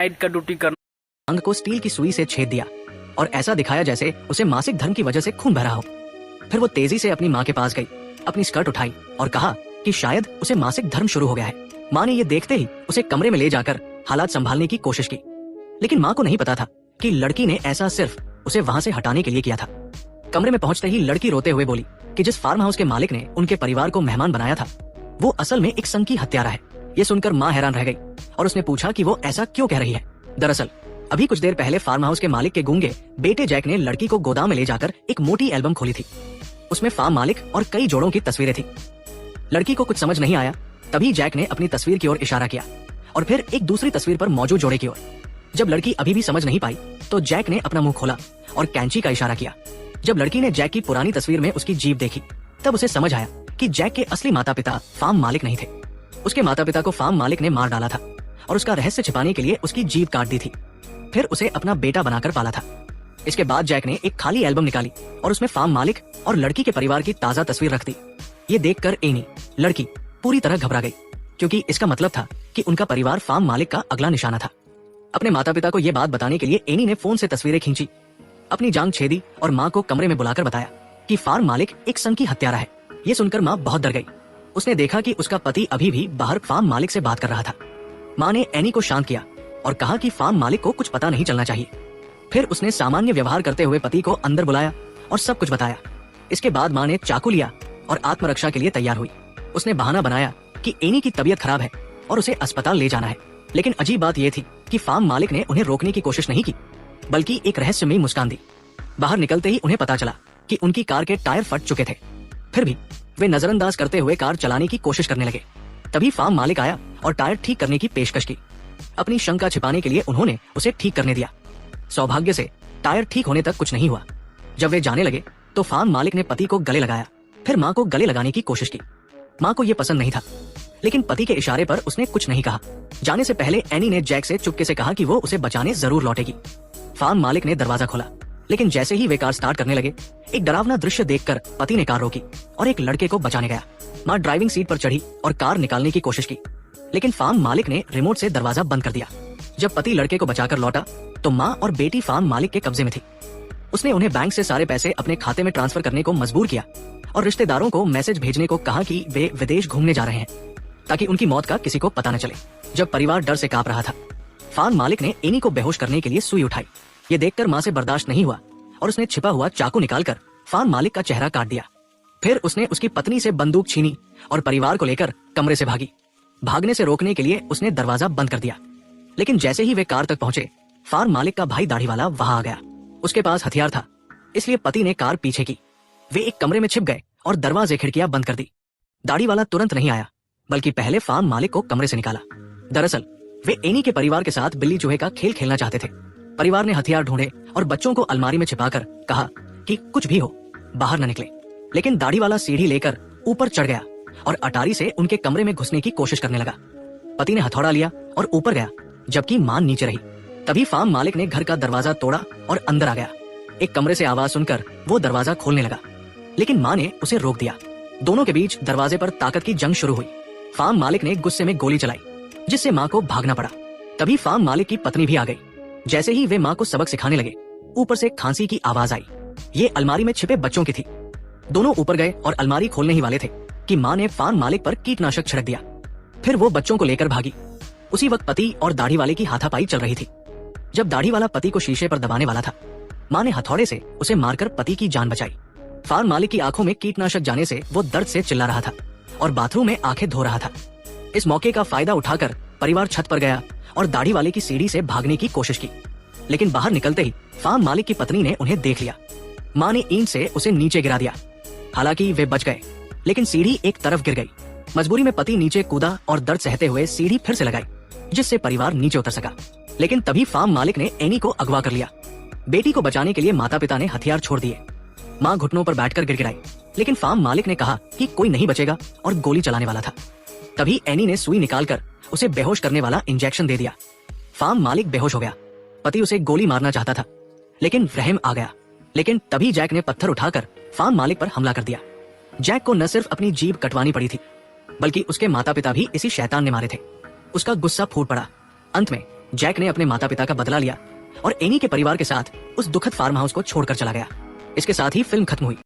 Night का duty करना। अंग को स्टील की सुई से छेद दिया और ऐसा दिखाया जैसे उसे मासिक धर्म की वजह से खून बह रहा हो। फिर वो तेजी से अपनी माँ के पास गई, अपनी स्कर्ट उठाई और कहा कि शायद उसे मासिक धर्म शुरू हो गया है। माँ ने ये देखते ही उसे कमरे में ले जाकर हालात संभालने की कोशिश की, लेकिन माँ को नहीं पता था कि लड़की ने ऐसा सिर्फ उसे वहां से हटाने के लिए किया था। कमरे में पहुंचते ही लड़की रोते हुए बोली कि जिस फार्म हाउस के मालिक ने उनके परिवार को मेहमान बनाया था वो असल में एक संकी हत्यारा है। ये सुनकर माँ हैरान रह गई और उसने पूछा कि वो ऐसा क्यों कह रही है। दरअसल अभी कुछ देर पहले फार्म हाउस के मालिक के गूंगे बेटे जैक ने लड़की को गोदाम में ले जाकर एक मोटी एल्बम खोली थी। उसमें फार्म मालिक और कई जोड़ों की तस्वीरें थी। लड़की को कुछ समझ नहीं आया, तभी जैक ने अपनी तस्वीर की ओर इशारा किया और फिर एक दूसरी तस्वीर पर मौजूद जोड़े की ओर। जब लड़की अभी भी समझ नहीं पाई तो जैक ने अपना मुंह खोला और कैंची का इशारा किया। जब लड़की ने जैक की पुरानी तस्वीर में उसकी जीभ देखी तब उसे समझ आया कि जैक के असली माता पिता फार्म मालिक नहीं थे। उसके माता पिता को फार्म मालिक ने मार डाला था और उसका रहस्य छिपाने के लिए उसकी जीभ काट दी थी, फिर उसे अपना बेटा बनाकर पाला था। इसके बाद जैक ने एक खाली एल्बम निकाली और उसमें फार्म मालिक और लड़की के परिवार की ताजा तस्वीर रख दी। ये देखकर एनी लड़की पूरी तरह घबरा गई, क्योंकि इसका मतलब था कि उनका परिवार फार्म मालिक का अगला निशाना था। अपने माता पिता को यह बात बताने के लिए एनी ने फोन से तस्वीरें खींची, अपनी जांघ छेदी और माँ को कमरे में बुलाकर बताया कि फार्म मालिक एक संकी हत्यारा है। ये सुनकर माँ बहुत डर गई। उसने देखा कि उसका पति अभी भी बाहर फार्म मालिक से बात कर रहा था। माँ ने एनी को शांत किया और कहा कि फार्म मालिक को कुछ पता नहीं चलना चाहिए। फिर उसने सामान्य व्यवहार करते हुए पति को अंदर बुलाया और सब कुछ बताया। इसके बाद माँ ने चाकू लिया और आत्मरक्षा के लिए तैयार हुई। उसने बहाना बनाया कि एनी की तबीयत खराब है और उसे अस्पताल ले जाना है, लेकिन अजीब बात यह थी कि फार्म मालिक ने उन्हें रोकने की कोशिश नहीं की, बल्कि एक रहस्यमयी मुस्कान दी। बाहर निकलते ही उन्हें पता चला कि उनकी कार के टायर फट चुके थे। फिर भी वे नजरअंदाज करते हुए कार चलाने की कोशिश करने लगे। तभी फार्म मालिक आया और टायर ठीक करने की पेशकश की। अपनी शंका छिपाने के लिए उन्होंने उसे ठीक करने दिया। सौभाग्य से टायर ठीक होने तक कुछ नहीं हुआ। जब वे जाने लगे तो फार्म मालिक ने पति को गले लगाया, फिर माँ को गले लगाने की कोशिश की। माँ को यह पसंद नहीं था, लेकिन पति के इशारे पर उसने कुछ नहीं कहा। जाने से पहले एनी ने जैक से चुपके से कहा कि वो उसे बचाने जरूर लौटेगी। फार्म मालिक ने दरवाजा खोला, लेकिन जैसे ही वे कार स्टार्ट करने लगे एक डरावना दृश्य देखकर पति ने कार रोकी और एक लड़के को बचाने गया। माँ ड्राइविंग सीट पर चढ़ी और कार निकालने की कोशिश की, लेकिन फार्म मालिक ने रिमोट से दरवाजा बंद कर दिया। जब पति लड़के को बचाकर लौटा तो माँ और बेटी फार्म मालिक के कब्जे में थी। उसने उन्हें बैंक से सारे पैसे अपने खाते में ट्रांसफर करने को मजबूर किया और रिश्तेदारों को मैसेज भेजने को कहा कि वे विदेश घूमने जा रहे हैं, ताकि उनकी मौत का किसी को पता न चले। जब परिवार डर से कांप रहा था, फार्म मालिक ने एनी को बेहोश करने के लिए सुई उठाई। ये देखकर माँ से बर्दाश्त नहीं हुआ और उसने छिपा हुआ चाकू निकालकर फार्म मालिक का चेहरा काट दिया। फिर उसने उसकी पत्नी से बंदूक छीनी और परिवार को लेकर कमरे से भागी। भागने से रोकने के लिए उसने दरवाजा बंद कर दिया, लेकिन जैसे ही वे कार तक पहुंचे फार्म मालिक का भाई दाढ़ी वाला वहां आ गया। उसके पास हथियार था, इसलिए पति ने कार पीछे की। वे एक कमरे में छिप गए और दरवाजे खिड़कियां बंद कर दी। दाढ़ी वाला तुरंत नहीं आया, बल्कि पहले फार्म मालिक को कमरे से निकाला। दरअसल वे एनी के परिवार के साथ बिल्ली चूहे का खेल खेलना चाहते थे। परिवार ने हथियार ढूंढे और बच्चों को अलमारी में छिपाकर कहा कि कुछ भी हो बाहर न निकले, लेकिन दाढ़ी वाला सीढ़ी लेकर ऊपर चढ़ गया और अटारी से उनके कमरे में घुसने की कोशिश करने लगा। पति ने हथौड़ा लिया और ऊपर गया, जबकि मां नीचे रही। तभी फार्म मालिक ने घर का दरवाजा तोड़ा और अंदर आ गया। एक कमरे से आवाज सुनकर वो दरवाजा खोलने लगा, लेकिन मां ने उसे रोक दिया। दोनों के बीच दरवाजे पर ताकत की जंग शुरू हुई। फार्म मालिक ने गुस्से में गोली चलाई, जिससे मां को भागना पड़ा। तभी फार्म मालिक की पत्नी भी आ गई। जैसे ही वे मां को सबक सिखाने लगे, ऊपर से खांसी की आवाज आई। ये अलमारी में छिपे बच्चों की थी। दोनों ऊपर गए और अलमारी खोलने ही वाले थे कि मां ने फार्म मालिक पर कीटनाशक छिड़क दिया। फिर वो बच्चों को लेकर भागी। उसी वक्त पति और दाढ़ी वाले की हाथापाई चल रही थी। जब दाढ़ी वाला पति को शीशे पर दबाने वाला था, मां ने हथौड़े से उसे मारकर पति की जान बचाई। फार्म मालिक की आंखों में कीटनाशक जाने से वो दर्द से चिल्ला रहा था और बाथरूम में आंखें धो रहा था। इस मौके का फायदा उठाकर परिवार छत पर गया और दाढ़ी वाले की सीढ़ी से भागने की कोशिश की, लेकिन बाहर निकलते ही फार्म मालिक की पत्नी ने उन्हें देख लिया। मां ने ईंट से उसे नीचे गिरा दिया। हालांकि वे बच गए, लेकिन सीढ़ी एक तरफ गिर गई। मजबूरी में पति नीचे कूदा और दर्द सहते हुए सीढ़ी फिर से लगाई, जिससे परिवार नीचे उतर सका। लेकिन तभी फार्म मालिक ने एनी को अगवा कर लिया। बेटी को बचाने के लिए माता पिता ने हथियार छोड़ दिए। मां घुटनों पर बैठकर गिड़गिड़ाई, लेकिन फार्म मालिक ने कहा कि कोई नहीं बचेगा और गोली चलाने वाला था। तभी एनी ने सुई निकालकर उसे बेहोश करने वाला इंजेक्शन दे दिया। फार्म मालिक बेहोश हो गया। पति उसे गोली मारना चाहता था, लेकिन रहम आ गया। लेकिन तभी जैक ने पत्थर उठाकर फार्म मालिक पर हमला कर दिया। जैक को न सिर्फ अपनी जीभ कटवानी पड़ी थी, बल्कि उसके माता पिता भी इसी शैतान ने मारे थे। उसका गुस्सा फूट पड़ा। अंत में जैक ने अपने माता पिता का बदला लिया और एनी के परिवार के साथ उस दुखद फार्म हाउस को छोड़कर चला गया। इसके साथ ही फिल्म खत्म हुई।